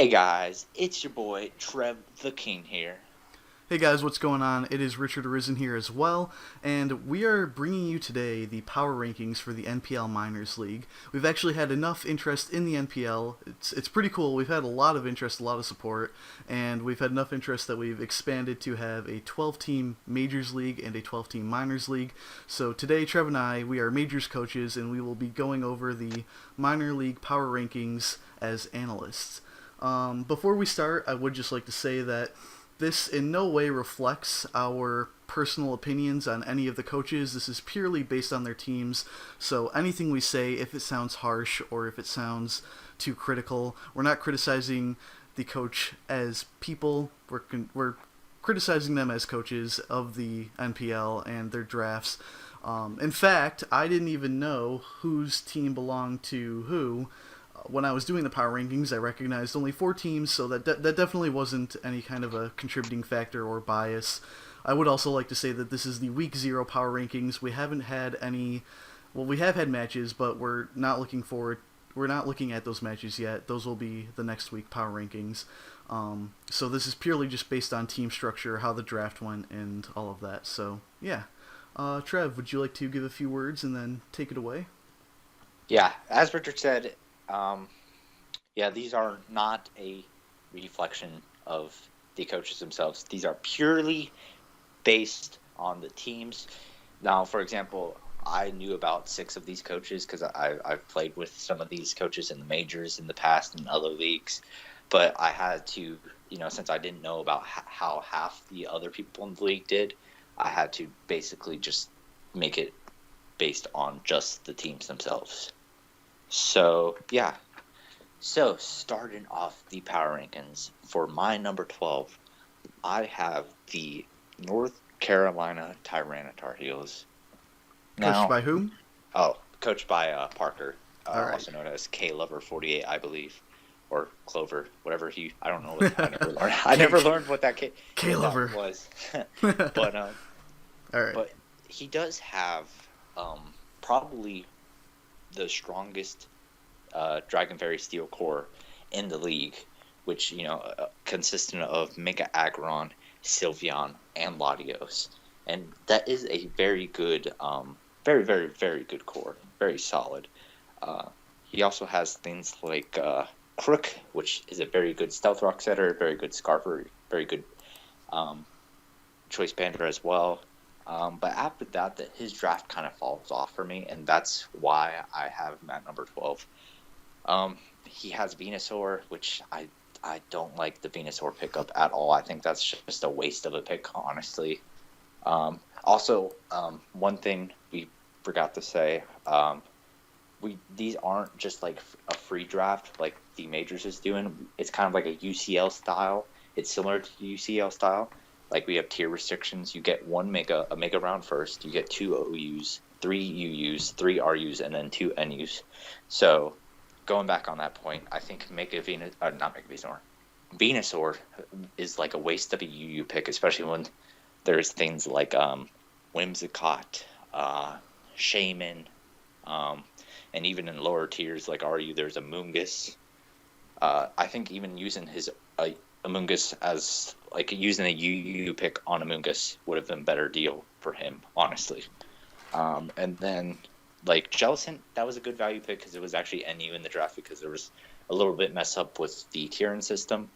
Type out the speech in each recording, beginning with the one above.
Hey guys, it's your boy Trev the King here. Hey guys, what's going on? It is Richard Arisen here as well, and we are bringing you today the power rankings for the NPL Minors League. We've actually had enough interest in the NPL. It's pretty cool. We've had a lot of interest, a lot of support, and we've had enough interest that we've expanded to have a 12-team Majors League and a 12-team Minors League. So today, Trev and I, we are Majors coaches, and we will be going over the Minor League power rankings as analysts. Before we start, I would just like to say that this in no way reflects our personal opinions on any of the coaches. This is purely based on their teams. So anything we say, if it sounds harsh or if it sounds too critical, we're not criticizing the coach as people. We're criticizing them as coaches of the NPL and their drafts. In fact, I didn't even know whose team belonged to who. When I was doing the power rankings, I recognized only 4 teams, so that definitely wasn't any kind of a contributing factor or bias. I would also like to say that this is the week 0 power rankings. We haven't had any, well, we have had matches, but we're not looking at those matches yet. Those will be the next week power rankings. So this is purely just based on team structure, how the draft went, and all of that. So yeah, Trev, would you like to give a few words and then take it away? Yeah, as Richard said, these are not a reflection of the coaches themselves. These are purely based on the teams. Now, for example, I knew about 6 of these coaches because I've played with some of these coaches in the majors in the past and other leagues. But I had to, since I didn't know about how half the other people in the league did, I had to basically just make it based on just the teams themselves. So, yeah. So, starting off the power rankings, for my number 12, I have the North Carolina Tyranitar Heels. Coached by whom? Oh, coached by Parker, right. also known as K-Lover48, I believe. Or Clover, whatever I don't know. I never learned what that K-Lover was. But, all right. But he does have probably the strongest Dragon Fairy Steel core in the league, which consisting of Mega Aggron, Sylveon, and Latios, and that is a very good, very very very good core, very solid. He also has things like Crook, which is a very good Stealth Rock setter, very good Scarfer, very good Choice Bander as well. But after that, his draft kind of falls off for me, and that's why I have him at number 12. He has Venusaur, which I don't like the Venusaur pickup at all. I think that's just a waste of a pick, honestly. Also, one thing we forgot to say, these aren't just like a free draft like the Majors is doing. It's kind of like a UCL style. It's similar to UCL style. Like we have tier restrictions. You get a mega round first. You get 2 OUs, 3 UUs, 3 RUs, and then 2 NUs. So going back on that point, I think Venusaur is like a waste of a UU pick, especially when there's things like Whimsicott, Shaman, and even in lower tiers like RU, there's Amoonguss. I think even using his Amoonguss as like using a UU pick on Amoonguss would have been a better deal for him, honestly. And then like Jellicent, that was a good value pick because it was actually NU in the draft because there was a little bit mess up with the tiering system.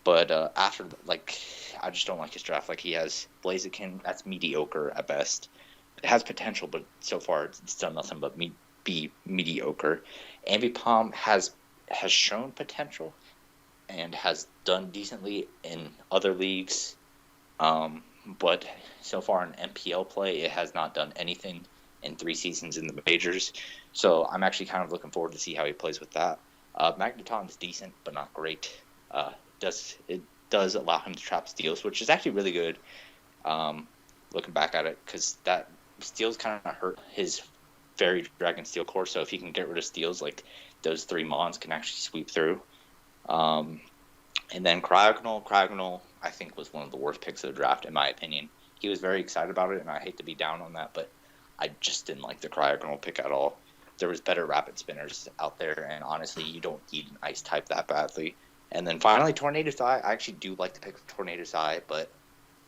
But after, like, I just don't like his draft. Like, he has Blaziken, that's mediocre at best. It has potential, but so far it's done nothing but be mediocre. Ambipom has shown potential and has done decently in other leagues. But so far in NPL play, it has not done anything in 3 seasons in the majors. So I'm actually kind of looking forward to see how he plays with that. Magneton's decent, but not great. It does allow him to trap steals, which is actually really good. Looking back at it, because that steals kind of hurt his Fairy Dragon Steel core. So if he can get rid of steals, like those 3 Mons can actually sweep through. And then Cryogonal, I think was one of the worst picks of the draft in my opinion. He was very excited about it, and I hate to be down on that, but I just didn't like the Cryogonal pick at all. There was better rapid spinners out there, and honestly, you don't need an ice type that badly. And then finally, Tornado's Eye. I actually do like the pick of Tornado's Eye, but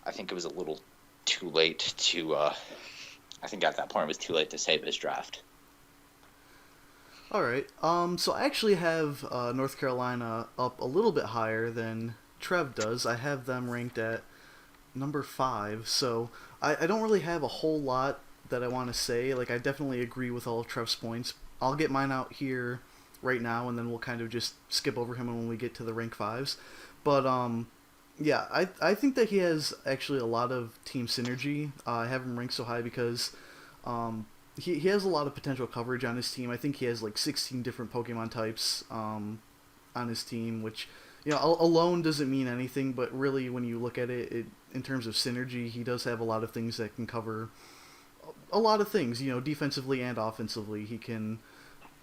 I think it was a little too late to. I think at that point it was too late to save his draft. All right. So I actually have North Carolina up a little bit higher than Trev does. I have them ranked at number 5. So I don't really have a whole lot that I want to say. Like, I definitely agree with all of Trev's points. I'll get mine out here right now, and then we'll kind of just skip over him when we get to the rank 5s. But yeah, I think that he has actually a lot of team synergy. I have him ranked so high because um, he has a lot of potential coverage on his team. I think he has like 16 different Pokemon types on his team, which, you know, alone doesn't mean anything, but really when you look at it in terms of synergy, he does have a lot of things that can cover a lot of things, you know, defensively and offensively. He can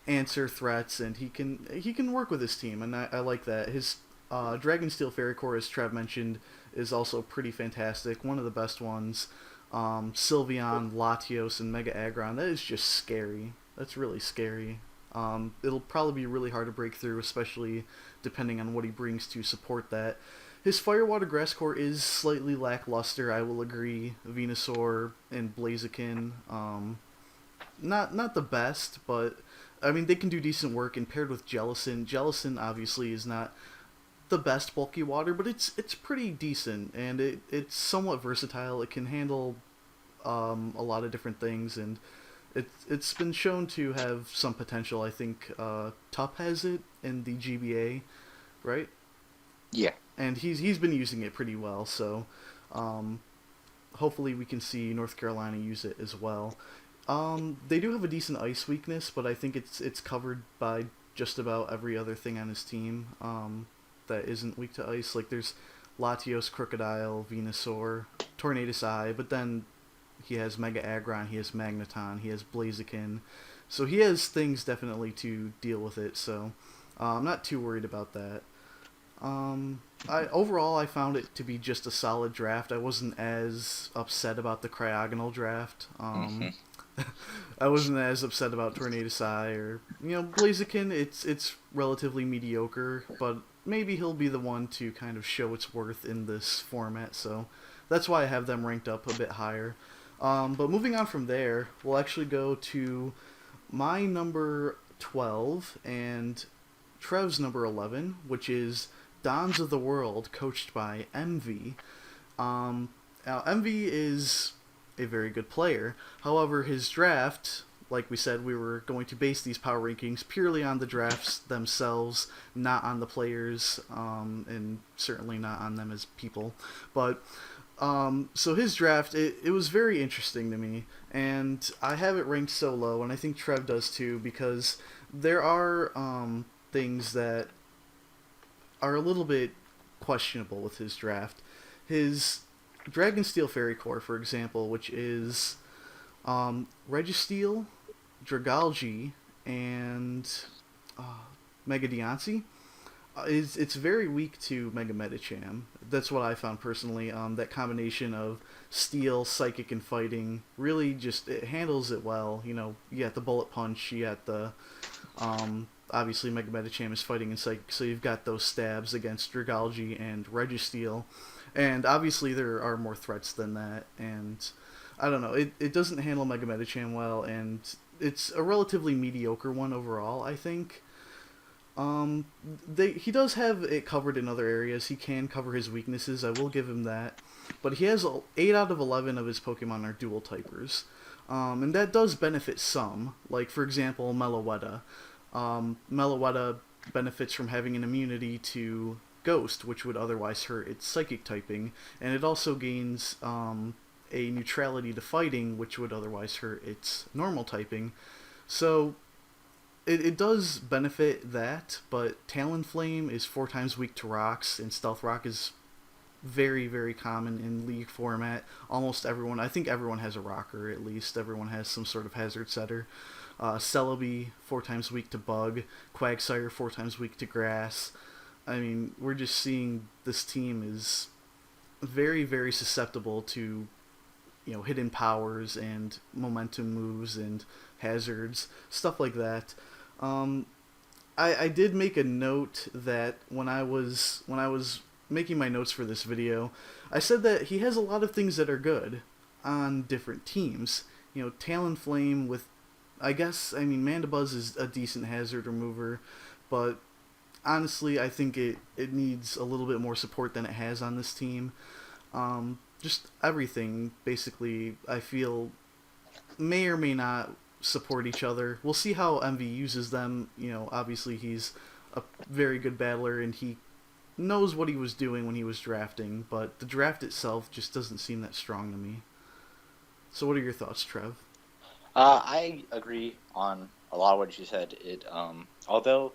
answer threats, and he can work with his team, and I like that. His Dragon Steel Fairy Core, as Trav mentioned, is also pretty fantastic. One of the best ones. Sylveon, Latios, and Mega Aggron. That is just scary. That's really scary. It'll probably be really hard to break through, especially depending on what he brings to support that. His Firewater Grass Core is slightly lackluster, I will agree. Venusaur and Blaziken, not the best, but I mean, they can do decent work. And paired with Jellicent obviously is not the best bulky water, but it's pretty decent, and it's somewhat versatile. It can handle a lot of different things, and it's been shown to have some potential. I think Tup has it in the GBA, right? Yeah. And he's been using it pretty well. So um, hopefully we can see North Carolina use it as well. They do have a decent ice weakness, but I think it's covered by just about every other thing on his team that isn't weak to ice. Like, there's Latios, Crocodile, Venusaur, Tornadus Eye, but then he has Mega Aggron, he has Magneton, he has Blaziken. So he has things definitely to deal with it, so I'm not too worried about that. Overall, I found it to be just a solid draft. I wasn't as upset about the Cryogonal draft. Mm-hmm. I wasn't as upset about Tornadus Eye or, you know, Blaziken. It's relatively mediocre, but maybe he'll be the one to kind of show its worth in this format. So that's why I have them ranked up a bit higher. But moving on from there, we'll actually go to my number 12 and Trev's number 11, which is Dons of the World, coached by MV. Now, MV is a very good player. However, his draft, like we said, we were going to base these power rankings purely on the drafts themselves, not on the players, and certainly not on them as people. But so his draft, it was very interesting to me, and I have it ranked so low, and I think Trev does too, because there are things that are a little bit questionable with his draft. His Dragon Steel Fairy Core, for example, which is Registeel, Dragalge, and Mega Diancie, it's very weak to Mega Medicham. That's what I found personally. That combination of Steel, Psychic, and Fighting really just, it handles it well. You know, you got the Bullet Punch, you got the obviously Mega Medicham is Fighting and Psychic, so you've got those stabs against Dragalge and Registeel. And obviously there are more threats than that, and I don't know, it doesn't handle Mega Medicham well, and it's a relatively mediocre one overall, I think. He does have it covered in other areas. He can cover his weaknesses, I will give him that. But he has 8 out of 11 of his Pokemon are dual typers. And that does benefit some, like for example Meloetta. Meloetta benefits from having an immunity to Ghost, which would otherwise hurt its Psychic typing, and it also gains a neutrality to Fighting, which would otherwise hurt its normal typing. So it does benefit that, but Talonflame is 4 times weak to rocks, and Stealth Rock is very, very common in League format. Almost everyone, I think everyone has a rocker, at least. Everyone has some sort of hazard setter. Celebi, 4 times weak to Bug. Quagsire, 4 times weak to Grass. I mean, we're just seeing this team is very, very susceptible to, you know, hidden powers and momentum moves and hazards, stuff like that. I did make a note that when I was making my notes for this video, I said that he has a lot of things that are good on different teams. Talonflame with, Mandibuzz is a decent hazard remover, but honestly, I think it needs a little bit more support than it has on this team. Just everything, basically, I feel may or may not support each other. We'll see how MV uses them. Obviously he's a very good battler and he knows what he was doing when he was drafting, but the draft itself just doesn't seem that strong to me. So what are your thoughts, Trev? I agree on a lot of what you said. Although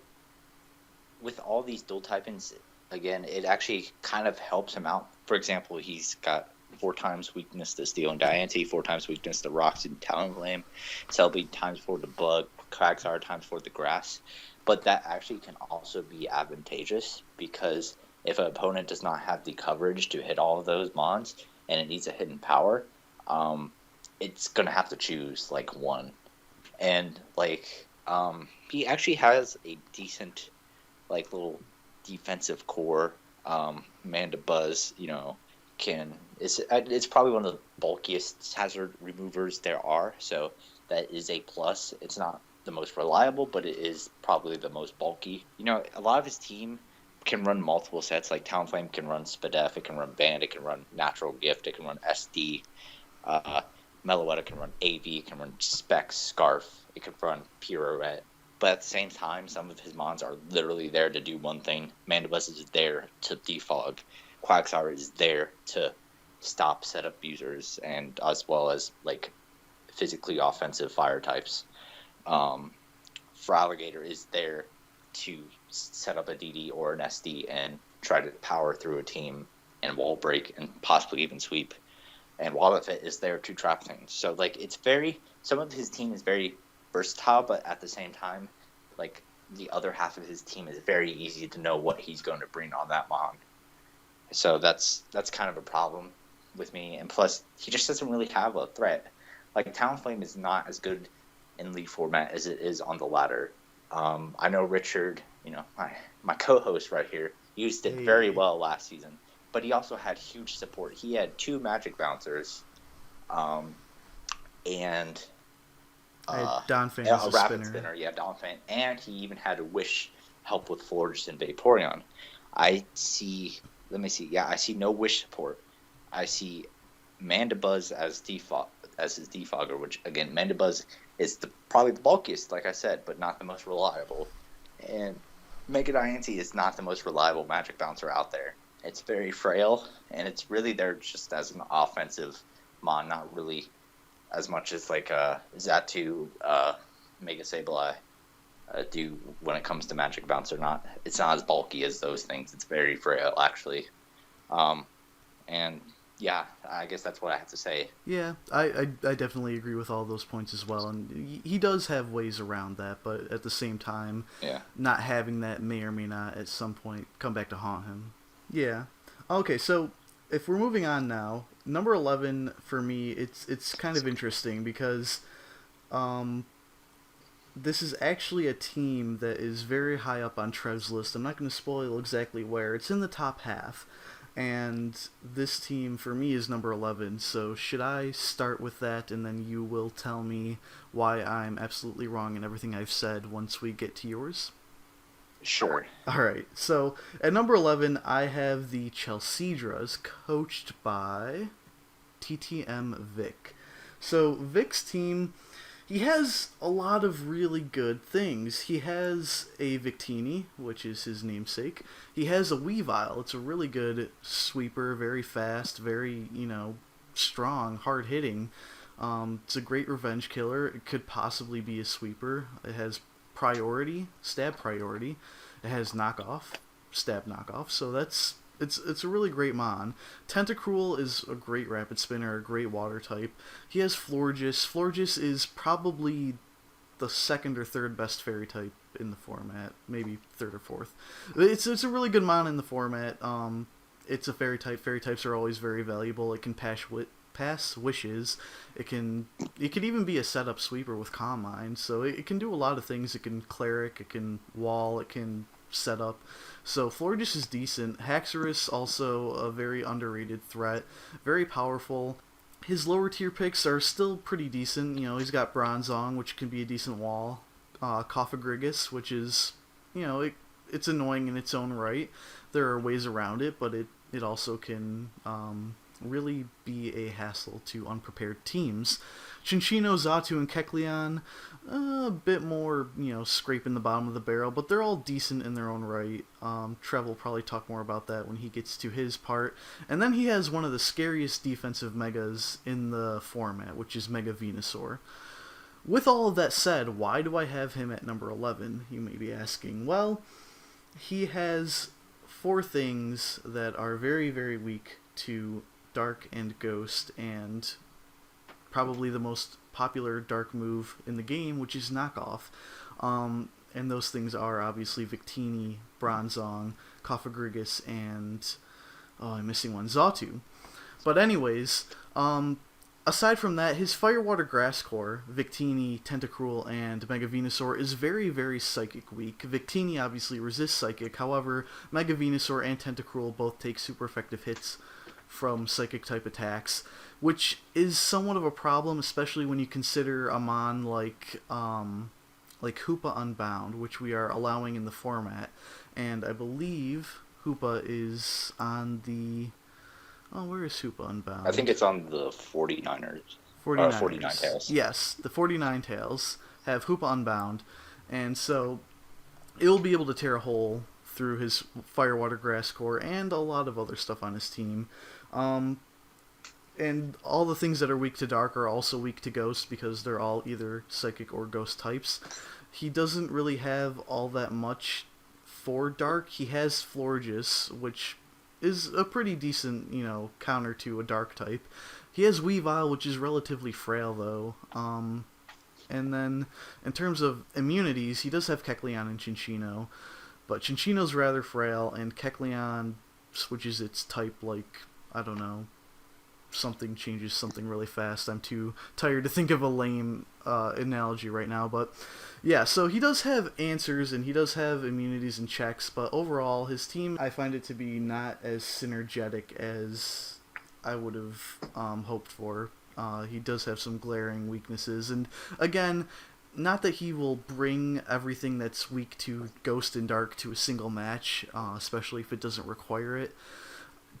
with all these dual typings, again, it actually kind of helps him out. For example, he's got 4 times weakness to Steel and Diancie, 4 times weakness to Rocks and Talonflame, Celebi times 4 to Bug, Quagsire times 4 to Grass. But that actually can also be advantageous because if an opponent does not have the coverage to hit all of those mons and it needs a hidden power, it's going to have to choose like one. And he actually has a decent little defensive core. Mandibuzz, it's probably one of the bulkiest hazard removers there are, so that is a plus. It's not the most reliable, but it is probably the most bulky. A lot of his team can run multiple sets. Like Talonflame can run Spadef, it can run Band, it can run Natural Gift, it can run SD. Meloetta can run AV, it can run Specs, Scarf, it can run Pirouette. But at the same time, some of his mons are literally there to do one thing. Mandibuzz is there to defog. Quagsire is there to stop setup users, and as well as physically offensive fire types. Feraligatr is there to set up a DD or an SD and try to power through a team and wall break and possibly even sweep. And Wobbuffet is there to trap things. So some of his team is very versatile, but at the same time, the other half of his team is very easy to know what he's going to bring on that mon. So that's kind of a problem with me. And plus, he just doesn't really have a threat. Talonflame is not as good in League format as it is on the ladder. I know Richard, my co-host right here, used it very well last season, but he also had huge support. He had 2 Magic Bouncers, and Donphan a as a Rapid spinner. Yeah, Donphan, and he even had a Wish help with Forged and Vaporeon. I see no Wish support. I see Mandibuzz as his defogger, which again, Mandibuzz is probably the bulkiest, like I said, but not the most reliable. And Mega Diancie is not the most reliable Magic Bouncer out there. It's very frail, and it's really there just as an offensive mon, not really as much as Xatu, Mega Sableye do when it comes to Magic Bouncer. It's not as bulky as those things. It's very frail, actually. And yeah, I guess that's what I have to say. Yeah, I definitely agree with all those points as well, and he does have ways around that, but at the same time, not having that may or may not at some point come back to haunt him. Yeah. Okay, so if we're moving on now, number 11 for me, it's kind of interesting because this is actually a team that is very high up on Trev's list. I'm not going to spoil exactly where. It's in the top half. And this team, for me, is number 11. So should I start with that, and then you will tell me why I'm absolutely wrong in everything I've said once we get to yours? Sure. Alright, so at number 11, I have the Chelseadras, coached by TTM Vic. So Vic's team, he has a lot of really good things. He has a Victini, which is his namesake. He has a Weavile. It's a really good sweeper, very fast, very, strong, hard-hitting. It's a great revenge killer. It could possibly be a sweeper. It has priority, stab priority. It has knockoff, stab knockoff. So it's a really great mon. Tentacruel is a great rapid spinner, a great water type. He has Florges. Florges is probably the second or third best fairy type in the format, maybe third or fourth. It's a really good mon in the format. It's a fairy type. Fairy types are always very valuable. It can pass wishes. It could even be a setup sweeper with Calm Mind. So it can do a lot of things. It can cleric, it can wall, it can set up. So Florges is decent. Haxorus also a very underrated threat, very powerful. His lower tier picks are still pretty decent. You know, he's got Bronzong, which can be a decent wall. Cophagrigus, which is, you know, it's annoying in its own right. There are ways around it, but it also can really be a hassle to unprepared teams. Chinchino, Xatu, and Kecleon, a bit more, you know, scraping the bottom of the barrel, but they're all decent in their own right. Trev will probably talk more about that when he gets to his part. And then he has one of the scariest defensive megas in the format, which is Mega Venusaur. With all of that said, why do I have him at number 11, you may be asking? Well, he has 4 things that are very, very weak to Dark and Ghost, and probably the most popular Dark move in the game, which is Knockoff. And those things are obviously Victini, Bronzong, Cophagrigus, and... oh, I'm missing one, Xatu. But anyways, aside from that, his Firewater Grass Core, Victini, Tentacruel, and Mega Venusaur is very, very Psychic weak. Victini obviously resists Psychic, however, Mega Venusaur and Tentacruel both take super effective hits from Psychic-type attacks, which is somewhat of a problem, especially when you consider a mon like Hoopa Unbound, which we are allowing in the format. And I believe Hoopa is on the... oh, where is Hoopa Unbound? I think it's on the 49ers. 49 Tails. Yes, the 49 Tails have Hoopa Unbound, and so it'll be able to tear a hole through his Firewater Grass Core and a lot of other stuff on his team. And all the things that are weak to Dark are also weak to Ghost because they're all either Psychic or Ghost types. He doesn't really have all that much for Dark. He has Florges, which is a pretty decent, you know, counter to a Dark type. He has Weavile, which is relatively frail, though. And then, in terms of immunities, he does have Kecleon and Chinchino, but Chinchino's rather frail, and Kecleon switches its type like, I don't know, something changes something really fast. I'm too tired to think of a lame analogy right now, but yeah, so he does have answers and he does have immunities and checks, but overall his team, I find it to be not as synergetic as I would have hoped for. He does have some glaring weaknesses, and again, not that he will bring everything that's weak to Ghost and Dark to a single match, especially if it doesn't require it.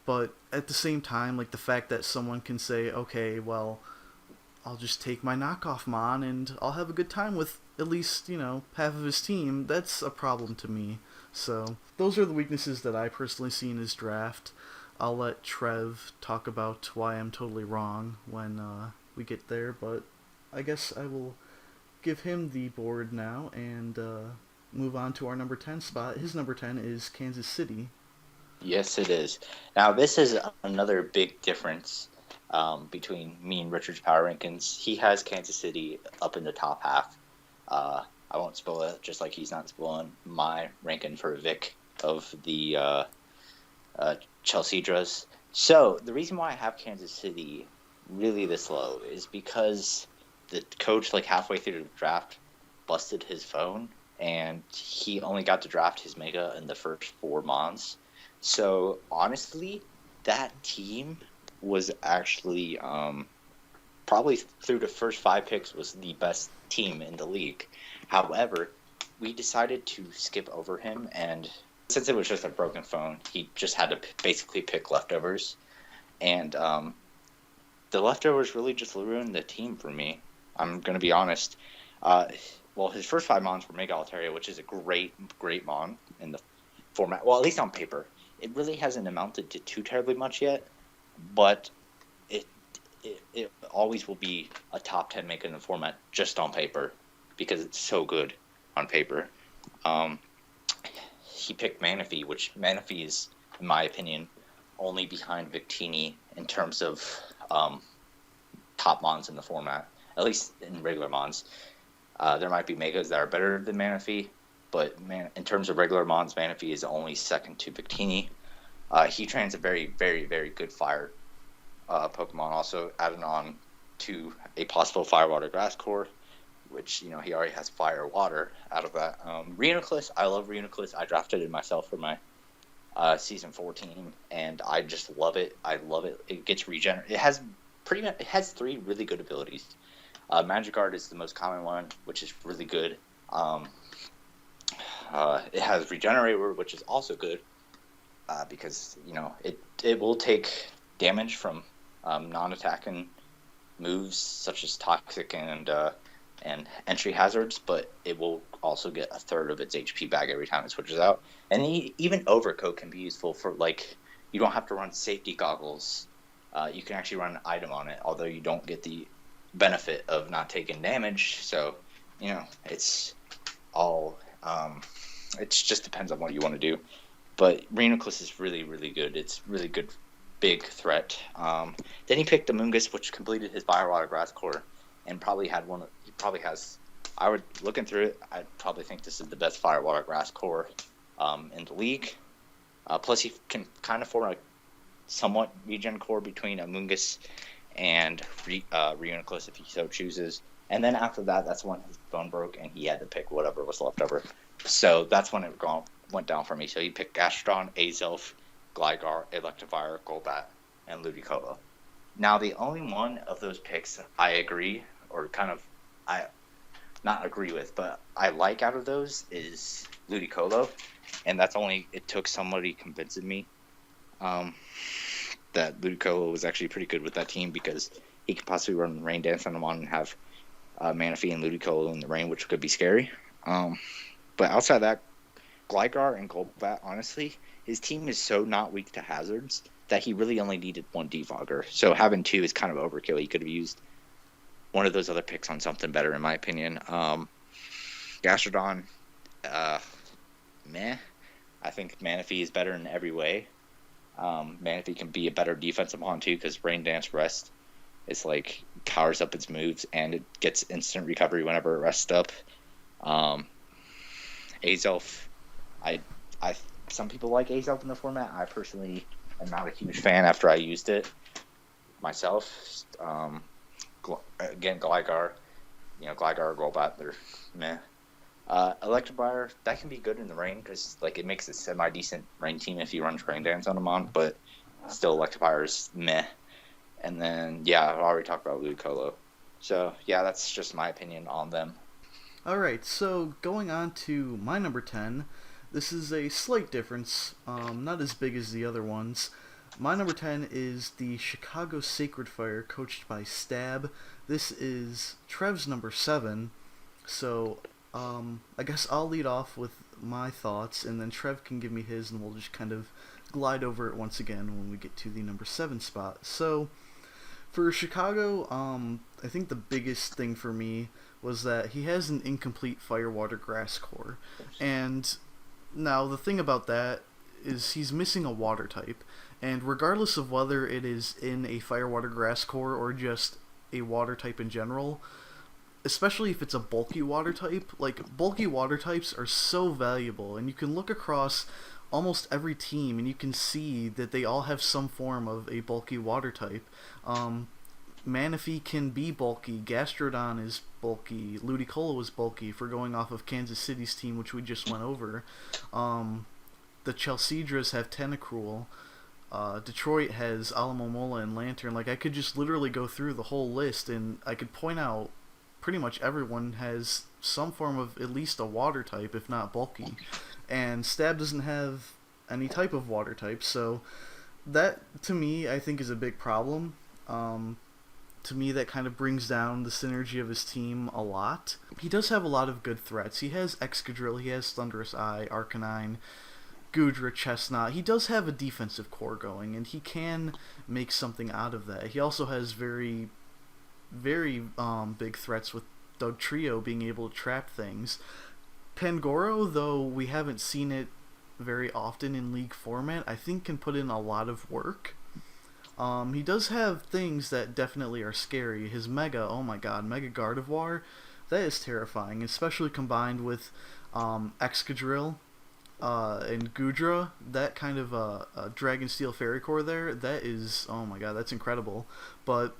But at the same time, like the fact that someone can say, okay, well, I'll just take my knockoff Mon and I'll have a good time with at least, you know, half of his team, that's a problem to me. So those are the weaknesses that I personally see in his draft. I'll let Trev talk about why I'm totally wrong when we get there, but I guess I will give him the board now and move on to our number 10 spot. His number 10 is Kansas City. Yes, it is. Now, this is another big difference between me and Richard's power rankings. He has Kansas City up in the top half. I won't spoil it, just like he's not spoiling my ranking for Vic of the Chelseadras. So, the reason why I have Kansas City really this low is because the coach, like halfway through the draft, busted his phone, and he only got to draft his Mega in the first 4 Mons. So, honestly, that team was actually probably through the first 5 picks was the best team in the league. However, we decided to skip over him, and since it was just a broken phone, he just had to basically pick leftovers. And the leftovers really just ruined the team for me. I'm going to be honest. Well, his first 5 Mons were Mega Altaria, which is a great Mon in the format. Well, at least on paper. It really hasn't amounted to too terribly much yet, but it always will be a top 10 Mega in the format just on paper because it's so good on paper. He picked Manaphy, which Manaphy is, in my opinion, only behind Victini in terms of top Mons in the format, at least in regular Mons. There might be Megas that are better than Manaphy, but in terms of regular Mons, Manaphy is only second to Victini. He trains a very, very, very good fire Pokemon also added on to a possible Fire Water Grass core, which he already has Fire Water out of that. Reuniclus, I love Reuniclus. I drafted it myself for my season 14, and I just love it. I love it. It gets regenerate. It has 3 really good abilities. Magic Guard is the most common one, which is really good. It has Regenerate Word, which is also good because it will take damage from non-attacking moves such as Toxic and entry hazards, but it will also get a third of its HP back every time it switches out. And even Overcoat can be useful for, like, you don't have to run safety goggles. You can actually run an item on it, although you don't get the benefit of not taking damage. So, it's all it just depends on what you want to do. But Reuniclus is really, really good. It's really good, big threat. Then he picked Amoonguss, which completed his Fire Water Grass core, and probably had one. He probably has. Looking through it, I probably think this is the best Fire Water Grass core in the league. Plus, he can kind of form a somewhat regen core between Amoonguss and Reuniclus if he so chooses. And then after that, that's when his bone broke and he had to pick whatever was left over. So that's when it went down for me. So he picked Gastrodon, Azelf, Gligar, Electivire, Golbat, and Ludicolo. Now, the only one of those picks I agree, or kind of, not agree with, but I like out of those is Ludicolo. And it took somebody convincing me that Ludicolo was actually pretty good with that team because he could possibly run Rain Dance on him and have Manaphy and Ludicolo in the rain, which could be scary. But outside of that, Gligar and Golbat, honestly, his team is so not weak to hazards that he really only needed 1 Defogger. So having 2 is kind of overkill. He could have used one of those other picks on something better, in my opinion. Gastrodon, meh. I think Manaphy is better in every way. Manaphy can be a better defensive mon too because Rain Dance Rest is like powers up its moves and it gets instant recovery whenever it rests up. Azelf, some people like Azelf in the format. I personally am not a huge fan after I used it myself. Again, Gligar, Gligar or Golbat, they're meh. Electivire, that can be good in the rain because it makes a semi-decent rain team if you run Rain Dance on them on, but still Electivire is meh. And then, I've already talked about Ludicolo. So, that's just my opinion on them. Alright, so going on to my number 10, this is a slight difference, not as big as the other ones. My number 10 is the Chicago Sacred Fire, coached by Stab. This is Trev's number 7, so I guess I'll lead off with my thoughts, and then Trev can give me his, and we'll just kind of glide over it once again when we get to the number 7 spot. So, for Chicago, I think the biggest thing for me was that he has an incomplete Fire Water Grass core. And now the thing about that is he's missing a water type. And regardless of whether it is in a Fire Water Grass core or just a water type in general, especially if it's a bulky water type, bulky water types are so valuable. And you can look across almost every team and you can see that they all have some form of a bulky water type. Manaphy can be bulky, Gastrodon is bulky, Ludicolo is bulky, if we're going off of Kansas City's team, which we just went over. The Chelseadras have Tentacruel, Detroit has Alamomola and Lantern. I could just literally go through the whole list and I could point out pretty much everyone has some form of at least a water type, if not bulky. And Stab doesn't have any type of water type, so that, to me, I think is a big problem. To me, that kind of brings down the synergy of his team a lot. He does have a lot of good threats. He has Excadrill, he has Thunderous Eye, Arcanine, Goodra, Chestnut. He does have a defensive core going, and he can make something out of that. He also has very, very big threats with Dugtrio being able to trap things. Pangoro, though we haven't seen it very often in League format, I think can put in a lot of work. He does have things that definitely are scary. His Mega, oh my god, Mega Gardevoir, that is terrifying, especially combined with Excadrill. And Gudra, that kind of Dragon Steel Fairy Core there, that is, oh my god, that's incredible. But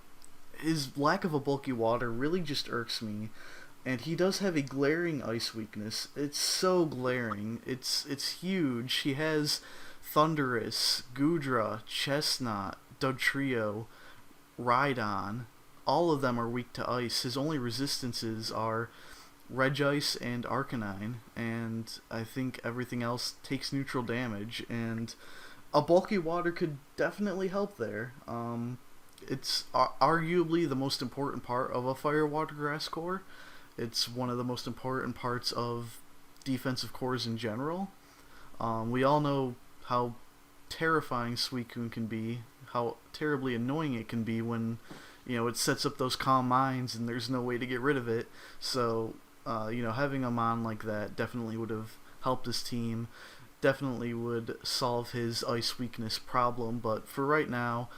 his lack of a bulky water really just irks me. And he does have a glaring ice weakness. It's so glaring. It's huge. He has Thunderous, Gudra, Chestnut, Dugtrio, Rhydon. All of them are weak to ice. His only resistances are Regice and Arcanine, and I think everything else takes neutral damage, and a bulky water could definitely help there. It's arguably the most important part of a fire water grass core. It's one of the most important parts of defensive cores in general. We all know how terrifying Suicune can be, how terribly annoying it can be when it sets up those calm minds and there's no way to get rid of it. So having a mon like that definitely would have helped his team, definitely would solve his ice weakness problem. But for right now,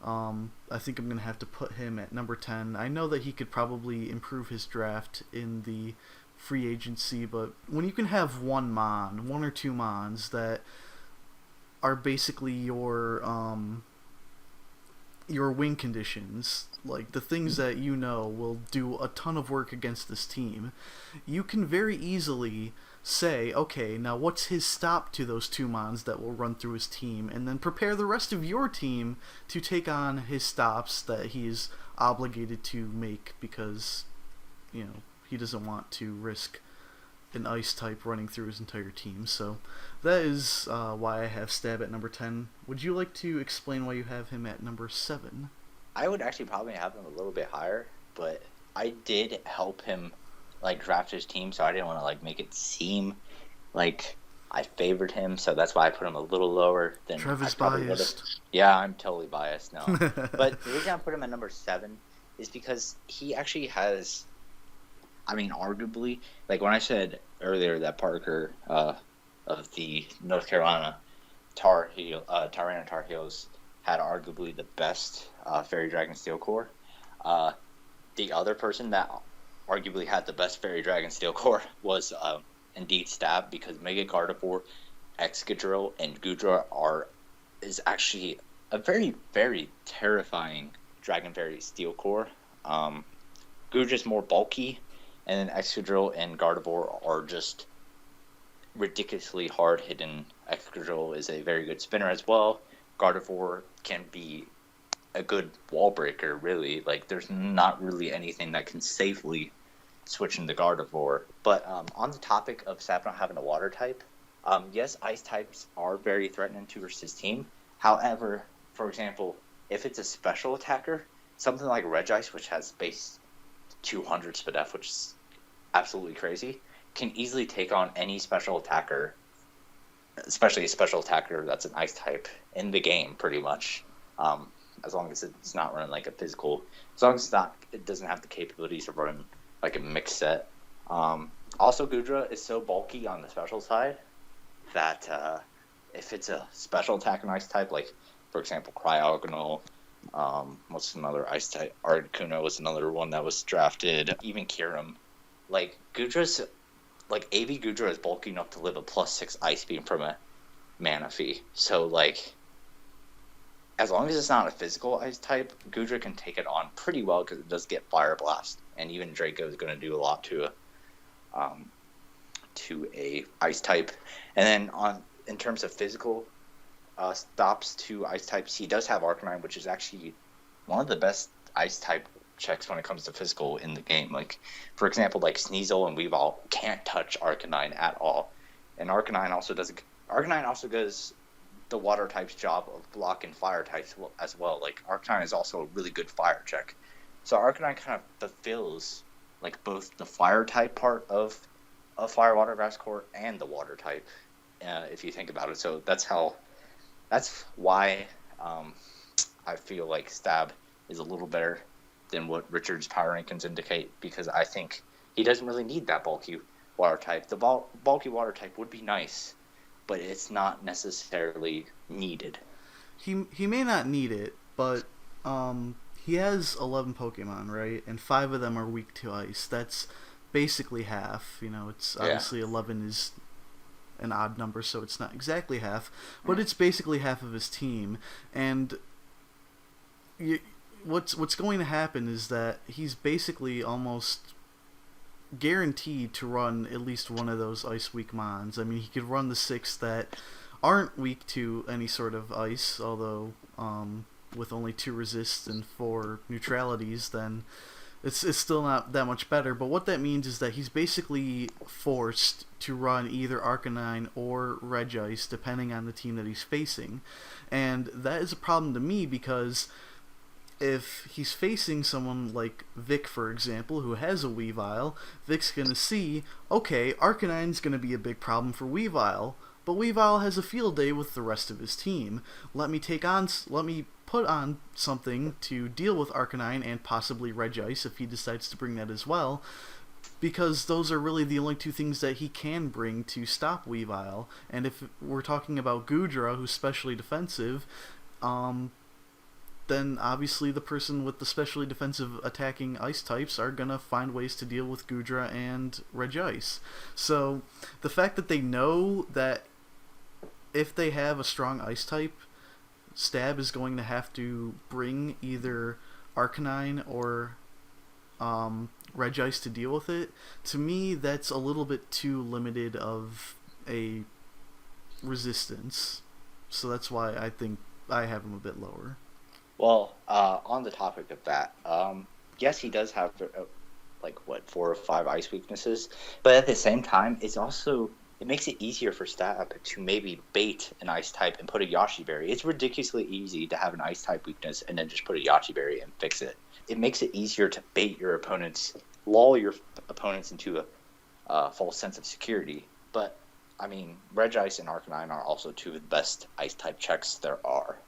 I think I'm going to have to put him at number 10. I know that he could probably improve his draft in the free agency, but when you can have one or two mons that are basically your win conditions, like the things that will do a ton of work against this team, you can very easily say, okay, now what's his stop to those two mons that will run through his team, and then prepare the rest of your team to take on his stops that he's obligated to make because, he doesn't want to risk an ice type running through his entire team. So that is why I have Stab at number 10. Would you like to explain why you have him at number 7? I would actually probably have him a little bit higher, but I did help him draft his team, so I didn't want to make it seem like I favored him, so that's why I put him a little lower than Trev is I probably biased. would've. Yeah, I'm totally biased now. But the reason I put him at number 7 is because he actually has, arguably, when I said earlier that Parker of the North Carolina Tar Heels had arguably the best Fairy Dragon Steel Core, the other person that arguably had the best Fairy Dragon Steel Core was indeed Stab, because Mega Gardevoir, Excadrill, and Gudra is actually a very, very terrifying Dragon Fairy Steel Core. Gudra's more bulky, and then Excadrill and Gardevoir are just ridiculously hard hitting. Excadrill is a very good spinner as well. Gardevoir can be a good wall breaker, really. There's not really anything that can safely switch into Gardevoir. But on the topic of Sap not having a water type, yes, ice types are very threatening to his team. However, for example, if it's a special attacker, something like Regice, which has base 200 SPDF, which is absolutely crazy, can easily take on any special attacker, especially a special attacker that's an ice type in the game, pretty much. As long as it's not running a physical, as long as it doesn't have the capabilities of running a mixed set. Also, Gudra is so bulky on the special side that if it's a special attack and ice type, for example, Cryogonal, what's another ice type? Articuno was another one that was drafted. Even Kyurem. Gudra's, AV Gudra is bulky enough to live a +6 ice beam from a mana fee. So, as long as it's not a physical ice type, Gudra can take it on pretty well because it does get Fire Blast, and even Draco is going to do a lot to a ice type. And then in terms of physical stops to ice types, he does have Arcanine, which is actually one of the best ice type checks when it comes to physical in the game. For example, Sneasel and Weavile can't touch Arcanine at all, and Arcanine also does the water type's job of blocking fire types as well. Arcanine is also a really good fire check. So Arcanine kind of fulfills both the fire type part of a fire water grass core and the water type, if you think about it. So that's why I feel like Stab is a little better than what Richard's power rankings indicate, because I think he doesn't really need that bulky water type. The bulky water type would be nice, but it's not necessarily needed. He may not need it, but he has 11 Pokemon, right? And 5 of them are weak to ice. That's basically half. It's obviously 11 is an odd number, so it's not exactly half, but it's basically half of his team. And what's going to happen is that he's basically almost guaranteed to run at least one of those ice weak mons. I mean, he could run the 6 that aren't weak to any sort of ice, although with only 2 resists and 4 neutralities, then it's still not that much better. But what that means is that he's basically forced to run either Arcanine or Regice, depending on the team that he's facing. And that is a problem to me, because if he's facing someone like Vic, for example, who has a Weavile, Vic's going to see, okay, Arcanine's going to be a big problem for Weavile, but Weavile has a field day with the rest of his team. Let me put on something to deal with Arcanine and possibly Regice if he decides to bring that as well, because those are really the only 2 things that he can bring to stop Weavile. And if we're talking about Goodra, who's specially defensive, then obviously the person with the specially defensive attacking ice types are going to find ways to deal with Goodra and Regice. So the fact that they know that if they have a strong ice type, Stab is going to have to bring either Arcanine or Regice to deal with it, to me that's a little bit too limited of a resistance. So that's why I think I have him a bit lower. Well, on the topic of that, yes, he does have 4 or 5 ice weaknesses, but at the same time, it makes it easier for Stab to maybe bait an ice type and put a Yashi Berry. It's ridiculously easy to have an ice type weakness and then just put a Yashi Berry and fix it. It makes it easier to bait your opponents, lull your opponents into a false sense of security. But I mean, Regice and Arcanine are also 2 of the best ice type checks there are,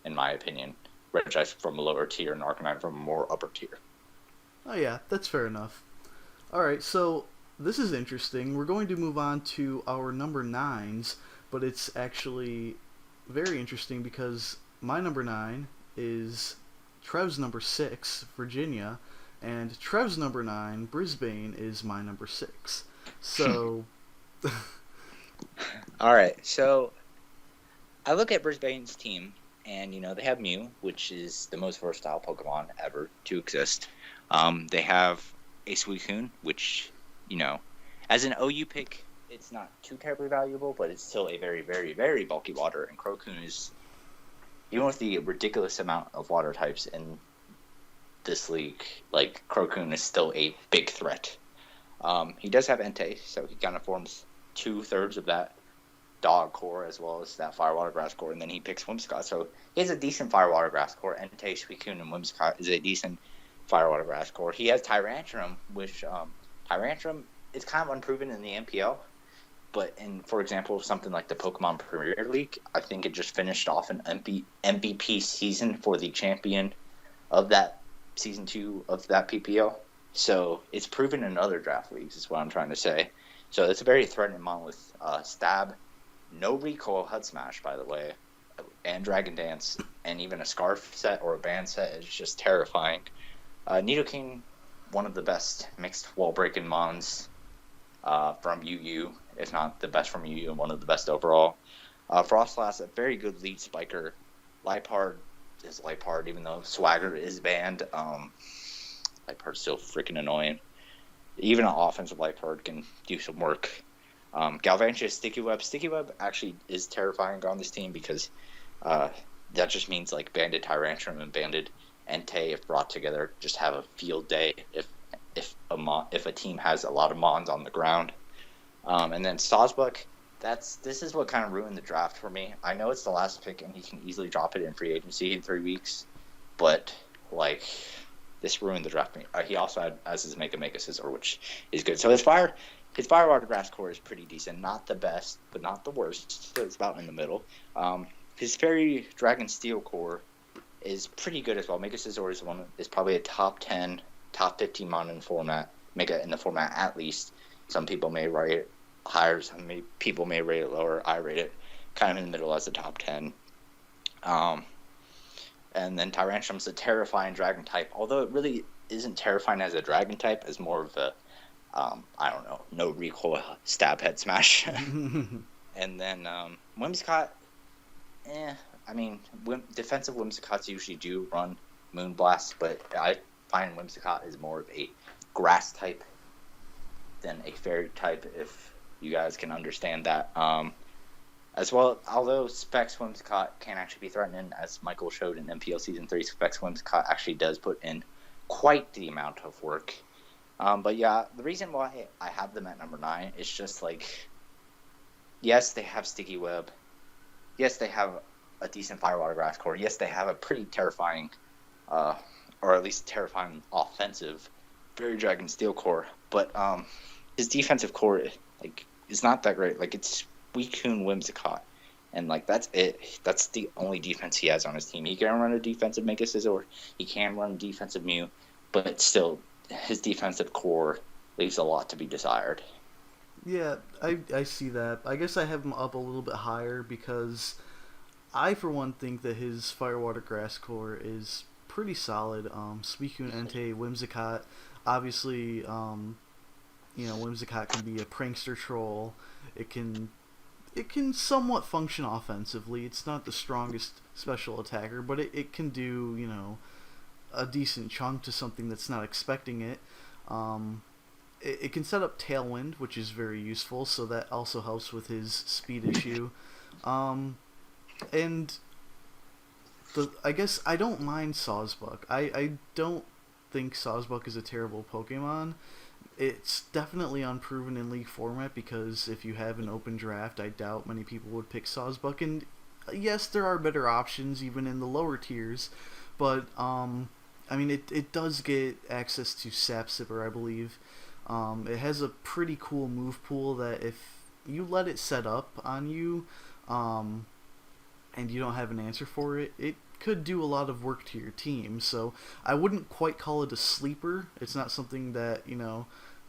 in my opinion. Regice from a lower tier and Arcanine from a more upper tier. Oh yeah, that's fair enough. Alright, so this is interesting. We're going to move on to our number 9s, but it's actually very interesting because my number 9 is Trev's number 6, Virginia, and Trev's number 9, Brisbane, is my number 6. So... Alright, so I look at Brisbane's team, and, they have Mew, which is the most versatile Pokemon ever to exist. They have a Suicune, which, as an OU pick, it's not too terribly valuable, but it's still a very, very, very bulky water. And Crocoon is, even with the ridiculous amount of water types in this league, Crocoon is still a big threat. He does have Entei, so he kind of forms 2/3 of that Dog core as well as that Fire Water Grass core, and then he picks Whimsicott. So he has a decent Fire Water Grass core. Entei, Suicune, and Whimsicott is a decent Fire Water Grass core. He has Tyrantrum, which Tyrantrum is kind of unproven in the NPL, but for example, something like the Pokemon Premier League, I think it just finished off an MVP season for the champion of that Season 2 of that PPL. So it's proven in other draft leagues, is what I'm trying to say. So it's a very threatening mon with Stab. No recoil HUD Smash, by the way, and Dragon Dance, and even a Scarf set or a Band set is just terrifying. Nidoking, one of the best mixed wall-breaking mons from UU, if not the best from UU, and one of the best overall. Frostlass, a very good lead spiker. Liepard is Liepard, even though Swagger is banned. Liepard's still freaking annoying. Even an offensive Liepard can do some work. Galvantula, Sticky Web. Sticky Web actually is terrifying on this team because that just means banded Tyrantrum and banded Entei, if brought together, just have a field day if a team has a lot of mons on the ground. And then Sawsbuck, this is what kind of ruined the draft for me. I know it's the last pick and he can easily drop it in free agency in 3 weeks, but this ruined the draft for me. He also had as his Mega Scissor, which is good. So his Fire Water Grass core is pretty decent. Not the best, but not the worst. So it's about in the middle. His Fairy Dragon Steel core is pretty good as well. Mega Scizor is probably a top 10, top 15 mon in format. In the format at least. Some people may rate it higher, some people may rate it lower. I rate it kind of in the middle as a top 10. And then Tyrantrum's a terrifying dragon type, although it really isn't terrifying as a dragon type, as more of a, no recoil stab head smash. And then Whimsicott, I mean, defensive Whimsicots usually do run Moonblast, but I find Whimsicott is more of a grass type than a fairy type, if you guys can understand that. As well, although Specs Whimsicott can actually be threatening, as Michael showed in NPL Season 3, Specs Whimsicott actually does put in quite the amount of work. But yeah, the reason why I have them at number 9 is just like, yes, they have Sticky Web. Yes, they have a decent Firewater Grass core. Yes, they have a pretty terrifying, or at least terrifying offensive Fairy Dragon Steel core. But his defensive core, like, is not that great. Like, it's Suicune Whimsicott. And, like, that's it. That's the only defense he has on his team. He can run a defensive Mega Scizor. He can run a defensive Mew. But still, his defensive core leaves a lot to be desired. Yeah, I see that. I guess I have him up a little bit higher because I, for one, think that his Firewater Grass core is pretty solid. Suicune, Entei, Whimsicott. Obviously, Whimsicott can be a prankster troll. It can somewhat function offensively. It's not the strongest special attacker, but it can do, a decent chunk to something that's not expecting it. It can set up Tailwind, which is very useful, so that also helps with his speed issue. And I guess I don't mind Sawsbuck. I don't think Sawsbuck is a terrible Pokemon. It's definitely unproven in League format because if you have an open draft, I doubt many people would pick Sawsbuck. And yes, there are better options even in the lower tiers, but it does get access to Sap Sipper, I believe. It has a pretty cool move pool that if you let it set up on you, and you don't have an answer for it, it could do a lot of work to your team. So I wouldn't quite call it a sleeper. It's not something that,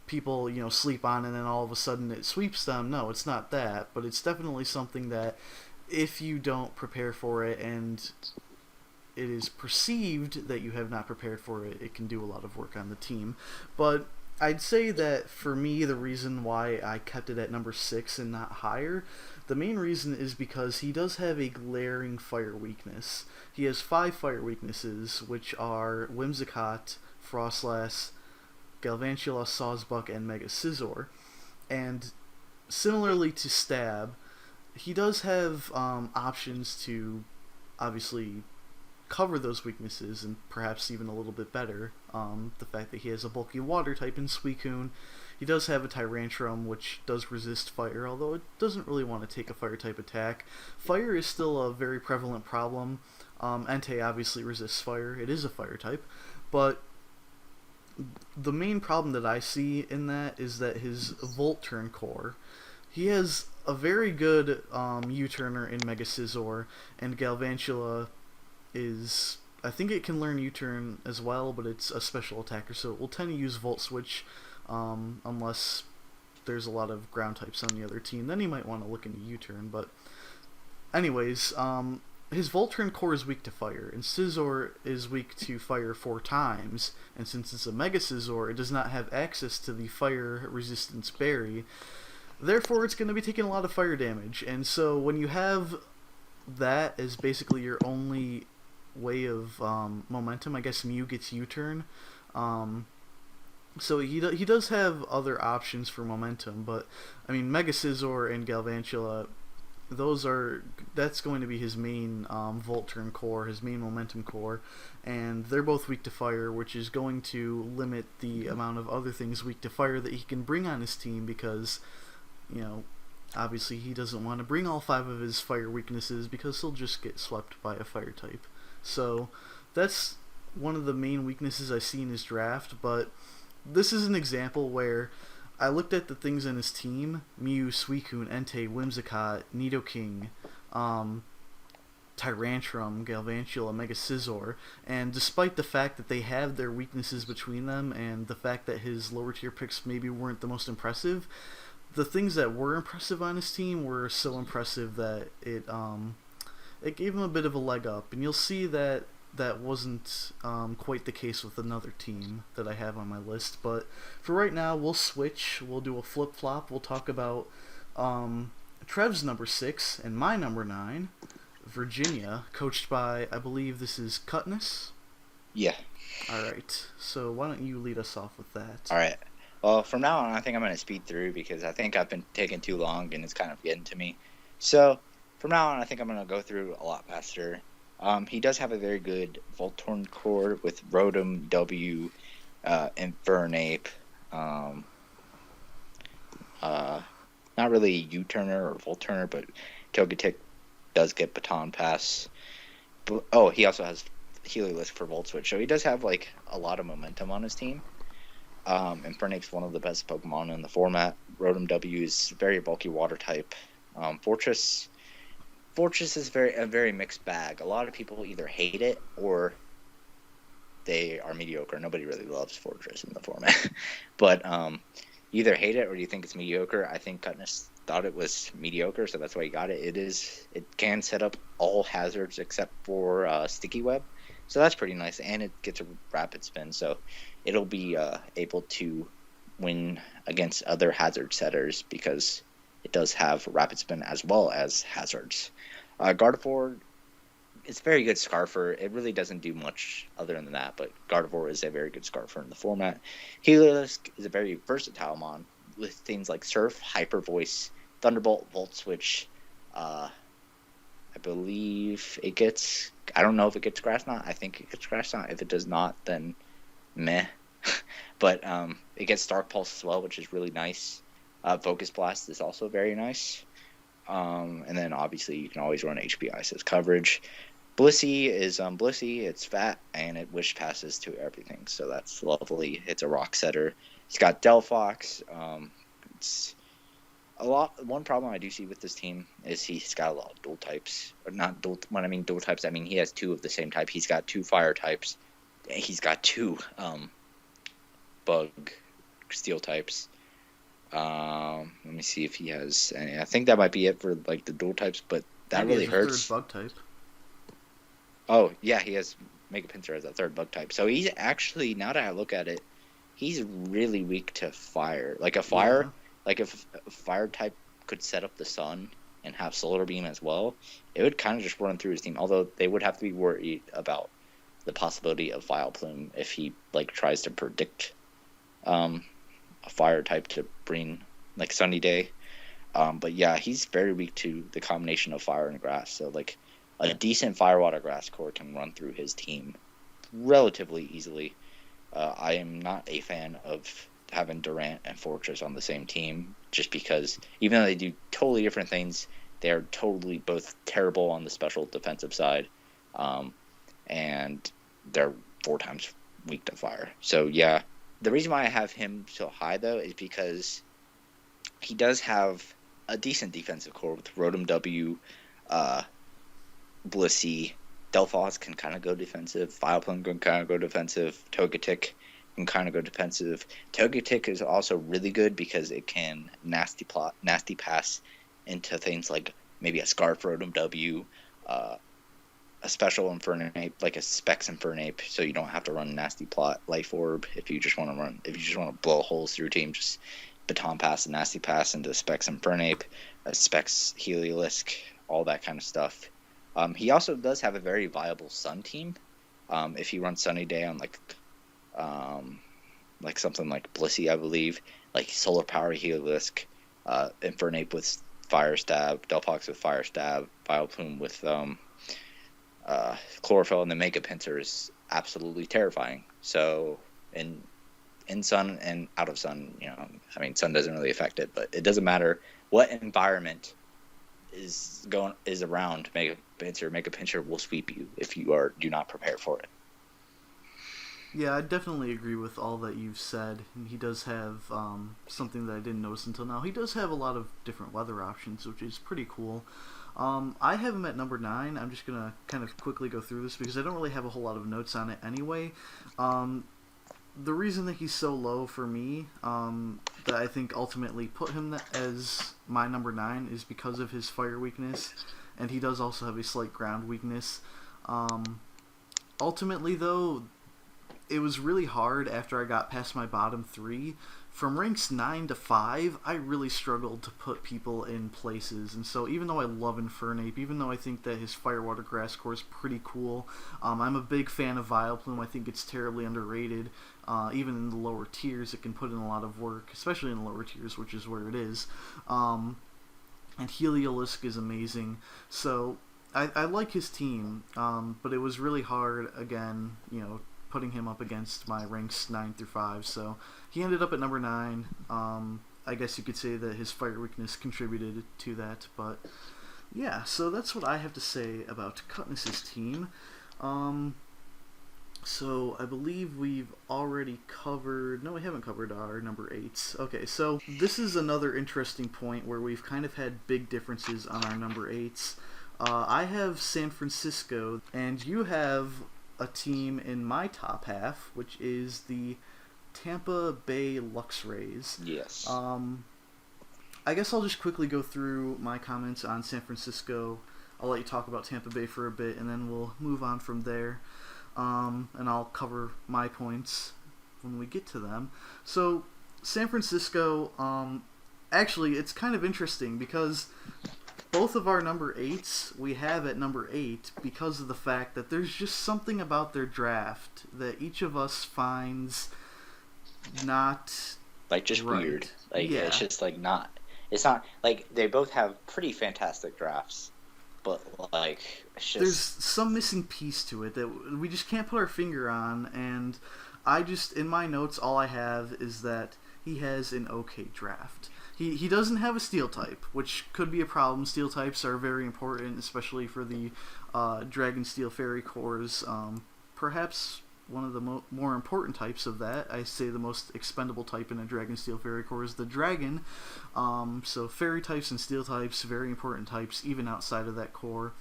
people, sleep on and then all of a sudden it sweeps them. No, it's not that, but it's definitely something that if you don't prepare for it and it is perceived that you have not prepared for it, it can do a lot of work on the team. But I'd say that for me, the reason why I kept it at number 6 and not higher, the main reason is because he does have a glaring fire weakness. He has 5 fire weaknesses, which are Whimsicott, Frostlass, Galvantula, Sawsbuck, and Mega Scizor. And similarly to Stab, he does have options to obviously cover those weaknesses and perhaps even a little bit better. The fact that he has a bulky water type in Suicune. He does have a Tyrantrum, which does resist fire, although it doesn't really want to take a fire type attack. Fire is still a very prevalent problem. Entei obviously resists fire. It is a fire type. But the main problem that I see in that is that his Volt Turn core, he has a very good U-turner in Mega Scizor, and Galvantula is, I think it can learn U-turn as well, but it's a special attacker, so it will tend to use Volt Switch unless there's a lot of ground types on the other team. Then he might want to look into U-turn, but anyways, his Volturn core is weak to fire, and Scizor is weak to fire 4 times, and since it's a Mega Scizor, it does not have access to the fire resistance berry. Therefore, it's going to be taking a lot of fire damage, and so when you have that as basically your only way of momentum, I guess Mew gets U-turn. So he does have other options for momentum, but I mean Mega Scizor and Galvantula, that's going to be his main Volt Turn core, his main momentum core, and they're both weak to fire, which is going to limit the amount of other things weak to fire that he can bring on his team because, obviously he doesn't want to bring all 5 of his fire weaknesses because he'll just get swept by a fire type. So that's one of the main weaknesses I see in his draft, but this is an example where I looked at the things in his team: Mew, Suicune, Entei, Whimsicott, Nidoking, Tyrantrum, Galvantula, Mega Scizor, and despite the fact that they have their weaknesses between them and the fact that his lower tier picks maybe weren't the most impressive, the things that were impressive on his team were so impressive that it gave him a bit of a leg up, and you'll see that that wasn't quite the case with another team that I have on my list. But for right now, we'll switch. We'll do a flip-flop. We'll talk about Trev's number 6 and my number 9, Virginia, coached by, I believe this is Cutness. Yeah. All right. So why don't you lead us off with that? All right. Well, from now on, I think I'm going to speed through because I think I've been taking too long and it's kind of getting to me. So from now on, I think I'm going to go through a lot faster. He does have a very good Voltorn core with Rotom, W, Infernape. Not really U-turner or Volturner, but Togetic does get Baton Pass. But, he also has Heliolisk for Volt Switch, so he does have like a lot of momentum on his team. Infernape's one of the best Pokemon in the format. Rotom W is very bulky water type. Fortress is a very mixed bag. A lot of people either hate it or they are mediocre. Nobody really loves Fortress in the format. But you either hate it or you think it's mediocre. I think Cutness thought it was mediocre, so that's why he got it. It can set up all hazards except for Sticky Web. So that's pretty nice, and it gets a rapid spin, so it'll be able to win against other hazard setters because it does have rapid spin as well as hazards. Gardevoir, it's a very good Scarfer. It really doesn't do much other than that, but Gardevoir is a very good Scarfer in the format. Heliolisk is a very versatile mon with things like Surf, Hyper Voice, Thunderbolt, Volt Switch. I believe it gets... I don't know if it gets Grass Knot. I think it gets Grass Knot. If it does not, then meh. But it gets Dark Pulse as well, which is really nice. Focus Blast is also very nice. And then obviously you can always run HP Isis coverage. Blissey is Blissey. It's fat and it wish passes to everything, so that's lovely. It's a rock setter. He's got Delphox. It's one problem I do see with this team is he's got a lot of dual types. Or not dual. When I mean dual types, I mean he has 2 of the same type. He's got 2 fire types. He's got 2 bug steel types. Let me see if he has any. I think that might be it for like the dual types, but that Maybe really hurts. Third bug type. Oh yeah, he has Mega Pinsir as a 3rd bug type. So he's actually, now that I look at it, he's really weak to fire. Like a fire. Yeah. Like if a fire type could set up the sun and have Solar Beam as well, it would kind of just run through his team. Although they would have to be worried about the possibility of Vileplume if he like tries to predict a fire type to bring like Sunny Day. But yeah, he's very weak to the combination of fire and grass. So like a decent Fire Water Grass core can run through his team relatively easily. I am not a fan of having Durant and Fortress on the same team, just because even though they do totally different things, they're totally both terrible on the special defensive side, and they're 4 times weak to fire. So yeah, the reason why I have him so high though is because he does have a decent defensive core with Rotom W, Blissey. Delphox can kind of go defensive. Vileplume can kind of go defensive. Togetic can kind of go defensive. Togetic is also really good because it can nasty pass into things like maybe a Scarf Rotom W, a special Infernape, like a Specs Infernape, so you don't have to run Nasty Plot Life Orb if you just want to blow holes through your team. Just Baton Pass and Nasty Pass into Specs Infernape, Specs Heliolisk, all that kind of stuff. He also does have a very viable Sun team. If he runs Sunny Day on like something like Blissey, I believe, like Solar Power Heliolisk, Infernape with Fire Stab, Delphox with Fire Stab, Vileplume with Chlorophyll, and the Mega Pinsir is absolutely terrifying. So in Sun and out of Sun, I mean, Sun doesn't really affect it, but it doesn't matter what environment is around Mega Pinsir will sweep you if you do not prepare for it. Yeah, I definitely agree with all that you've said. He does have something that I didn't notice until now. He does have a lot of different weather options, which is pretty cool. I have him at number 9. I'm just going to kind of quickly go through this because I don't really have a whole lot of notes on it anyway. The reason that he's so low for me, that I think ultimately put him as my number 9, is because of his fire weakness, and he does also have a slight ground weakness. Ultimately, though, it was really hard after I got past my bottom 3. From ranks 9 to 5, I really struggled to put people in places, and so even though I love Infernape, even though I think that his Firewater Grass core is pretty cool, I'm a big fan of Vileplume. I think it's terribly underrated. Even in the lower tiers, it can put in a lot of work, especially in the lower tiers, which is where it is. And Heliolisk is amazing, so I like his team, but it was really hard, again, putting him up against my ranks 9 through 5, so he ended up at number 9. I guess you could say that his fire weakness contributed to that, but yeah, so that's what I have to say about Cutness's team. So I believe we've already covered... No, we haven't covered our number 8s. Okay, so this is another interesting point where we've kind of had big differences on our number 8s. I have San Francisco, and you have a team in my top half, which is the Tampa Bay Luxrays. Yes. I guess I'll just quickly go through my comments on San Francisco. I'll let you talk about Tampa Bay for a bit, and then we'll move on from there. And I'll cover my points when we get to them. So, San Francisco, actually, it's kind of interesting because both of our number 8s we have at number 8 because of the fact that there's just something about their draft that each of us finds not like just right. Weird. Like yeah. It's just like not. It's not like they both have pretty fantastic drafts, but like it's just there's some missing piece to it that we just can't put our finger on. And I just in my notes all I have is that he has an okay draft. He doesn't have a steel type, which could be a problem. Steel types are very important, especially for the Dragon Steel Fairy cores. Perhaps one of the more important types of that. I say the most expendable type in a Dragon Steel Fairy core is the Dragon. So Fairy types and Steel types, very important types, even outside of that core.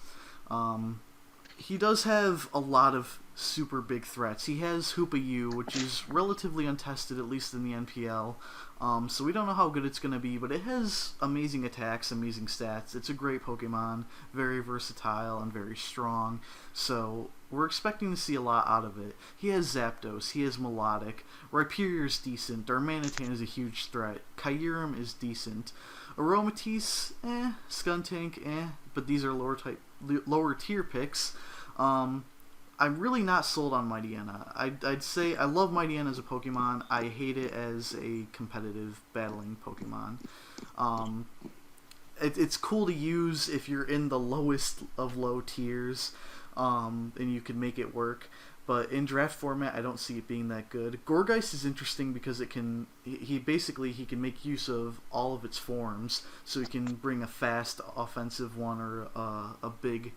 He does have a lot of super big threats. He has Hoopa U, which is relatively untested, at least in the NPL. So we don't know how good it's going to be, but it has amazing attacks, amazing stats. It's a great Pokemon, very versatile and very strong. So we're expecting to see a lot out of it. He has Zapdos, he has Melodic, Rhyperior is decent, Darmanitan is a huge threat, Kyurem is decent, Aromatisse, Skuntank, but these are lower tier picks. I'm really not sold on Mightyena. I'd say I love Mightyena as a Pokemon. I hate it as a competitive battling Pokemon. It's cool to use if you're in the lowest of low tiers, and you can make it work. But in draft format, I don't see it being that good. Gourgeist is interesting because it can he can make use of all of its forms, so he can bring a fast offensive one or a big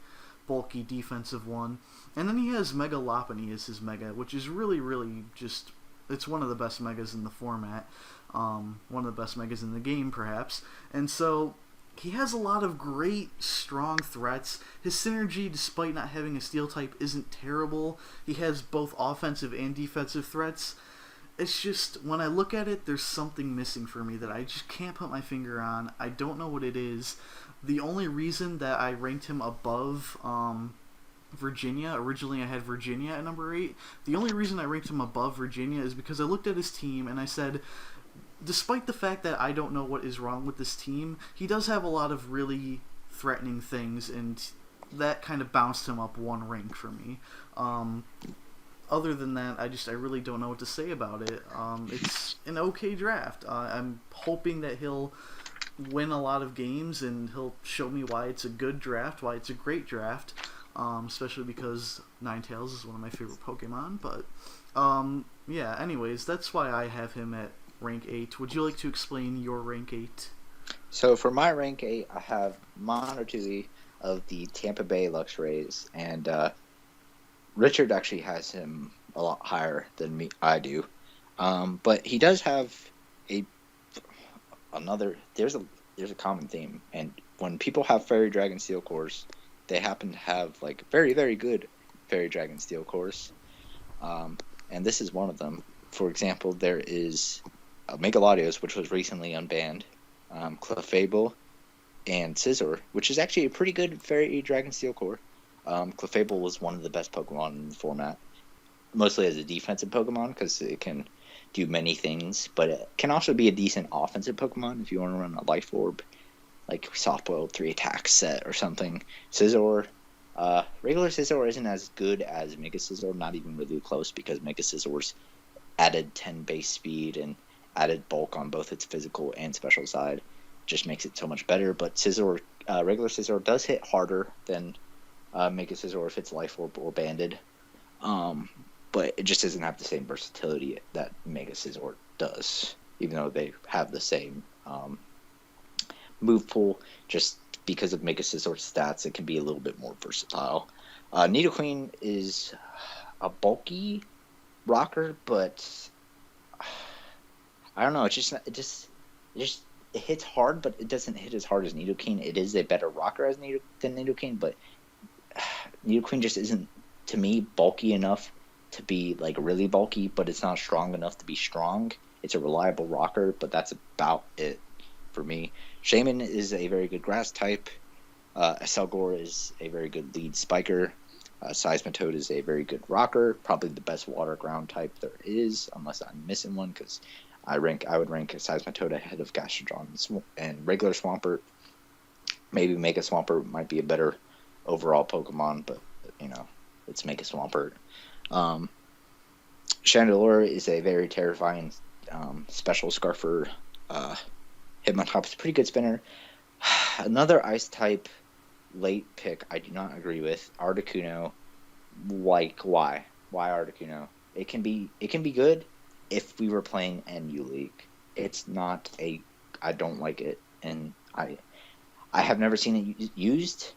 bulky defensive one. And then he has Mega Lopunny as his Mega, which is really, really just... It's one of the best Megas in the format. One of the best Megas in the game, perhaps. And so he has a lot of great, strong threats. His synergy, despite not having a Steel type, isn't terrible. He has both offensive and defensive threats. It's just, when I look at it, there's something missing for me that I just can't put my finger on. I don't know what it is. The only reason that I ranked him above Virginia, originally I had Virginia at number 8, the only reason I ranked him above Virginia is because I looked at his team and I said, despite the fact that I don't know what is wrong with this team, he does have a lot of really threatening things, and that kind of bounced him up one rank for me. Other than that, I really don't know what to say about it. It's an okay draft. I'm hoping that he'll win a lot of games and he'll show me why it's a good draft, why it's a great draft, especially because Ninetales is one of my favorite Pokemon. But yeah, anyways, that's why I have him at rank 8. Would you like to explain your rank 8? So for my rank 8, I have Monotui of the Tampa Bay Luxrays, and Richard actually has him a lot higher than I do. But he does have there's a common theme, and when people have Fairy Dragon Steel cores, they happen to have like very, very good Fairy Dragon Steel cores, and this is one of them. For example, there is Megalodios, which was recently unbanned, Clefable, and Scizor, which is actually a pretty good Fairy Dragon Steel core. Clefable was one of the best Pokemon in the format. mostly as a defensive Pokemon because it can do many things, but it can also be a decent offensive Pokemon if you want to run a Life Orb, like Softboiled 3 attack set or something. Scizor, regular Scizor isn't as good as Mega Scizor, not even really close, because Mega Scizor's added 10 base speed and added bulk on both its physical and special side. Just makes it so much better. But Scizor, regular Scizor does hit harder than Mega Scizor if it's Life Orb or Banded. But it just doesn't have the same versatility that Mega Scizor does, even though they have the same move pool. Just because of Mega Scizor's stats, it can be a little bit more versatile. Nidoqueen is a bulky rocker, but I don't know. It hits hard, but it doesn't hit as hard as Nidoqueen. It is a better rocker than Nidoqueen, but Nidoqueen just isn't, to me, bulky enough to be like really bulky, but it's not strong enough to be strong. It's a reliable rocker, but that's about it for me. Shaman is a very good grass type. Selgor is a very good lead spiker. Seismitoad is a very good rocker, probably the best water ground type there is, unless I'm missing one, because I would rank Seismitoad ahead of Gastrodon and regular Swampert. Maybe Mega Swampert might be a better overall Pokemon, but it's Mega Swampert. Chandelure is a very terrifying special Scarfer. Hitmontop is a pretty good spinner. Another ice type late pick I do not agree with. Articuno. Like, why? Why Articuno? It can be good if we were playing NU League. It's not I don't like it, and I have never seen it used,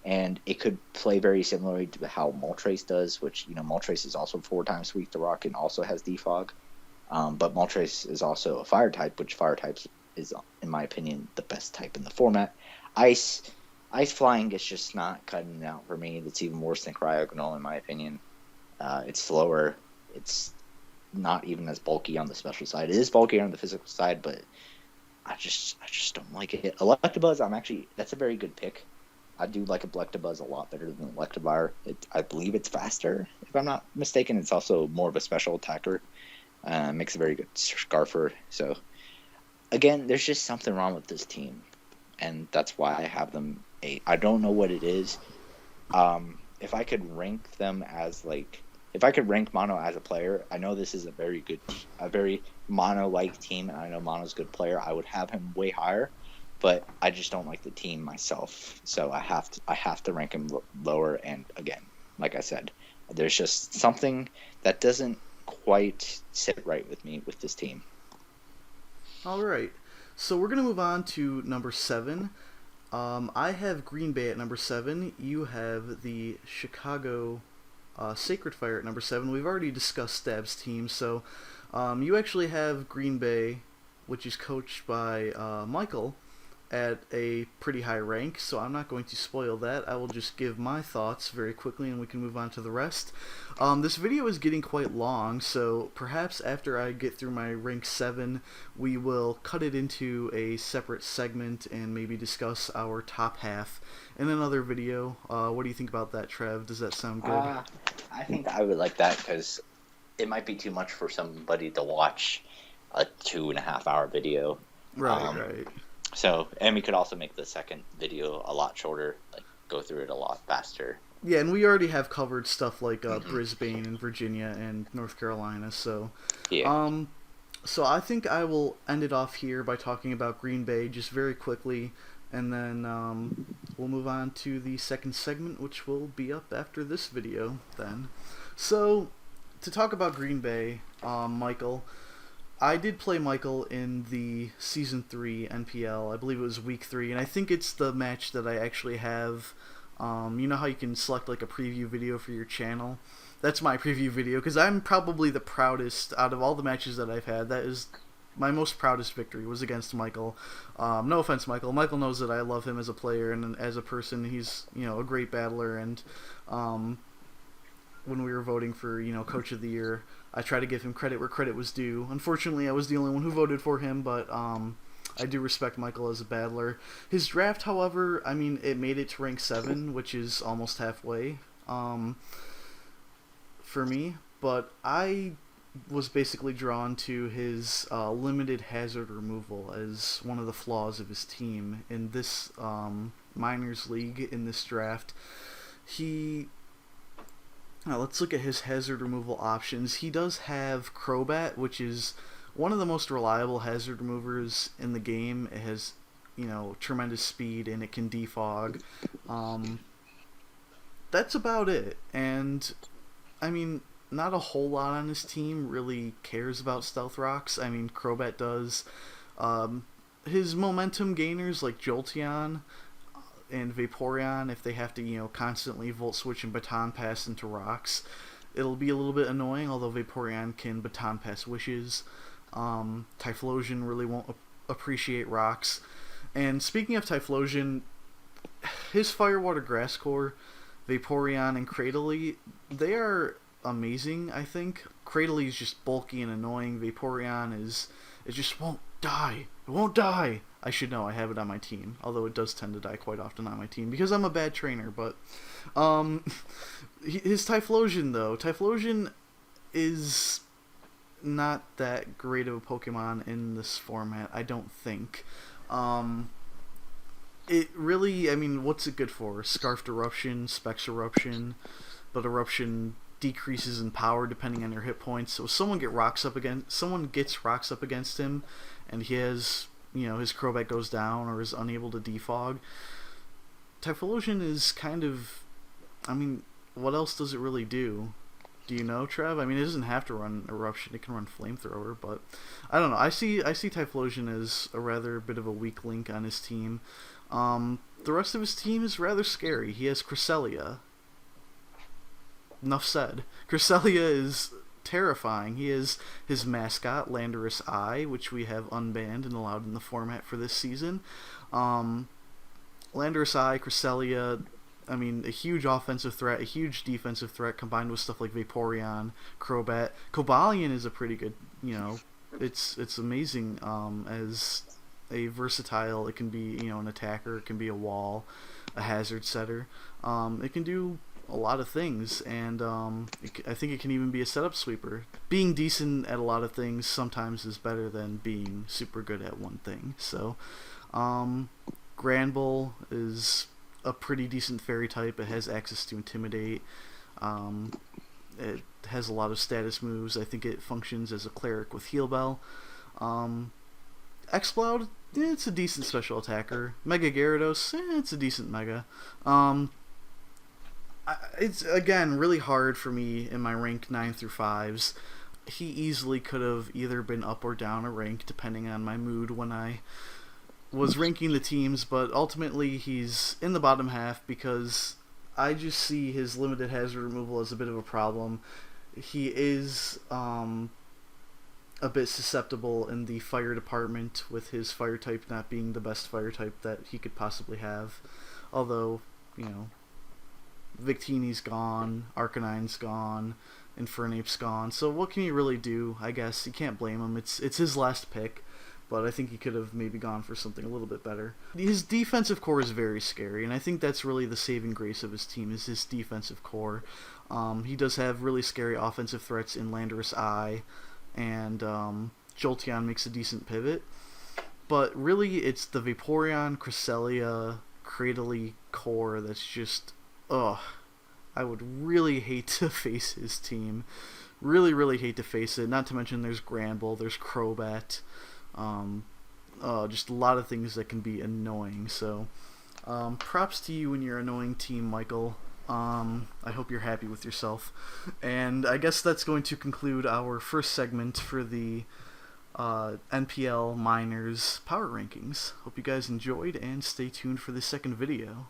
and it could play very similarly to how Moltres does, which, Moltres is also 4 times Weak to Rock and also has Defog. But Moltres is also a fire type, which fire types is, in my opinion, the best type in the format. Ice flying is just not cutting it out for me. It's even worse than Cryogonal, in my opinion. It's slower. It's not even as bulky on the special side. It is bulkier on the physical side, but I just don't like it. Electabuzz, that's a very good pick. I do like Electabuzz a lot better than Electivire. I believe it's faster, if I'm not mistaken. It's also more of a special attacker. Makes a very good Scarfer. So, again, there's just something wrong with this team, and that's why I have them 8. I don't know what it is. If I could rank them as if I could rank Mono as a player, I know this is a very Mono-like team, and I know Mono's a good player. I would have him way higher, but I just don't like the team myself, so I have to rank him lower. And again, like I said, there's just something that doesn't quite sit right with me with this team. All right, so we're gonna move on to number 7. I have Green Bay at number 7. You have the Chicago Sacred Fire at number 7. We've already discussed Stab's team, so you actually have Green Bay, which is coached by Michael, at a pretty high rank, so I'm not going to spoil that. I will just give my thoughts very quickly and we can move on to the rest. This video is getting quite long, so perhaps after I get through my rank 7, we will cut it into a separate segment and maybe discuss our top half in another video. What do you think about that, Trev? Does that sound good? I think I would like that, because it might be too much for somebody to watch a 2.5-hour video. Right. So, and we could also make the second video a lot shorter, go through it a lot faster. Yeah, and we already have covered stuff like Brisbane and Virginia and North Carolina, so... Yeah. So I think I will end it off here by talking about Green Bay just very quickly, and then we'll move on to the second segment, which will be up after this video then. So, to talk about Green Bay, Michael... I did play Michael in the Season 3 NPL. I believe it was Week 3, and I think it's the match that I actually have. You know how you can select a preview video for your channel? That's my preview video, because I'm probably the proudest out of all the matches that I've had. That is my most proudest victory was against Michael. No offense, Michael. Michael knows that I love him as a player and as a person. He's a great battler, and when we were voting for Coach of the Year, I try to give him credit where credit was due. Unfortunately, I was the only one who voted for him, but I do respect Michael as a battler. His draft, however, it made it to rank 7, which is almost halfway for me. but I was basically drawn to his limited hazard removal as one of the flaws of his team in this minors league in this draft. He let's look at his hazard removal options. He does have Crobat, which is one of the most reliable hazard removers in the game. It has, tremendous speed and it can defog. That's about it. And I mean, not a whole lot on his team really cares about Stealth Rocks. I mean, Crobat does. His momentum gainers like Jolteon and Vaporeon, if they have to, constantly Volt Switch and Baton Pass into rocks, it'll be a little bit annoying, although Vaporeon can Baton Pass Wishes. Typhlosion really won't appreciate rocks. And speaking of Typhlosion, his Firewater Grass Core, Vaporeon, and Cradily, they are amazing, I think. Cradily is just bulky and annoying. Vaporeon it just won't die. It won't die. I should know, I have it on my team, although it does tend to die quite often on my team because I'm a bad trainer. But his Typhlosion, though, Typhlosion is not that great of a Pokemon in this format, I don't think. It really, I mean, what's it good for? Scarfed Eruption, Specs Eruption, but Eruption decreases in power depending on your hit points. So if someone gets rocks up against him, and he has, his Crobat goes down or is unable to defog, Typhlosion is kind of, I mean, what else does it really do? Do you know, Trev? I mean, it doesn't have to run Eruption; it can run Flamethrower. But I don't know. I see Typhlosion as a rather bit of a weak link on his team. The rest of his team is rather scary. He has Cresselia. Enough said. Cresselia is terrifying. He is his mascot, Landorus Eye, which we have unbanned and allowed in the format for this season. Landorus Eye, Cresselia, I mean, a huge offensive threat, a huge defensive threat combined with stuff like Vaporeon, Crobat. Cobalion is a pretty good, it's amazing as a versatile. It can be, an attacker, it can be a wall, a hazard setter. It can do a lot of things, and I think it can even be a setup sweeper. Being decent at a lot of things sometimes is better than being super good at one thing. So, Granbull is a pretty decent fairy type. It has access to Intimidate. It has a lot of status moves. I think it functions as a cleric with Heal Bell. Exploud, it's a decent special attacker. Mega Gyarados, it's a decent Mega. It's, again, really hard for me in my rank 9 through 5s. He easily could have either been up or down a rank depending on my mood when I was ranking the teams, but ultimately he's in the bottom half because I just see his limited hazard removal as a bit of a problem. He is a bit susceptible in the fire department, with his fire type not being the best fire type that he could possibly have. Although, Victini's gone, Arcanine's gone, Infernape's gone, so what can you really do? I guess you can't blame him. It's his last pick, but I think he could have maybe gone for something a little bit better. His defensive core is very scary, and I think that's really the saving grace of his team, is his defensive core. He does have really scary offensive threats in Landorus Eye, and Jolteon makes a decent pivot. But really, it's the Vaporeon, Cresselia, Cradily core that's just, I would really hate to face his team. Really, really hate to face it. Not to mention there's Granbull, there's Crobat. Just a lot of things that can be annoying. So, props to you and your annoying team, Michael. I hope you're happy with yourself. And I guess that's going to conclude our first segment for the NPL Minors Power Rankings. Hope you guys enjoyed, and stay tuned for the second video.